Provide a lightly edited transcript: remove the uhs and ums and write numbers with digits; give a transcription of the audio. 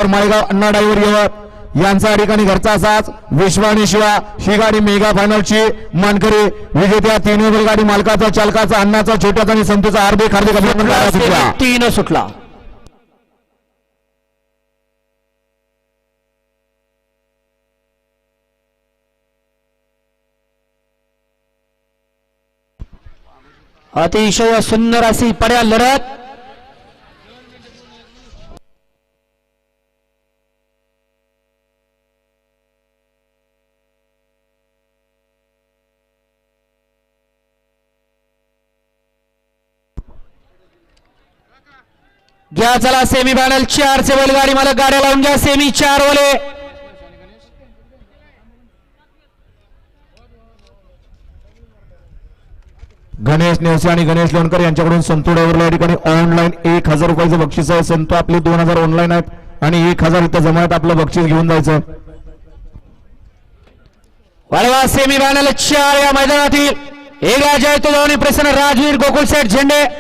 माळेगाव अण्णा driver यवत यांचा ठिकाणी घरचा साज विश्व आणि शिवा ही गाडी मेगा फायनलची मानकरी विजेत्या तीन गाडी मालकाचा चालकाचा अण्णाचा छोट्याचा आणि संतूचा हार्दिक अभिनंदन. 3 सुटला. अतिशय सुंदर अशी पड्या लढत. घ्या चला सेमी फायनल 4 चे बैलगाडी मालक गाड्या लावून घ्या. सेमी 4 वाले गणेश नेवसे आणि गणेश लोणकर यांच्याकडून संतू ड्रायव्हरला या ठिकाणी ऑनलाईन 1000 रुपयाचं बक्षीस आहे. संतू आपले 2000 ऑनलाईन आहेत आणि 1000 इथं जमा आहेत. आपलं बक्षीस घेऊन जायचं. वाळवा सेमी फायनल 4 या मैदानातील एक राजा येतो प्रसन्न राजवीर गोकुल सेठ झेंडे.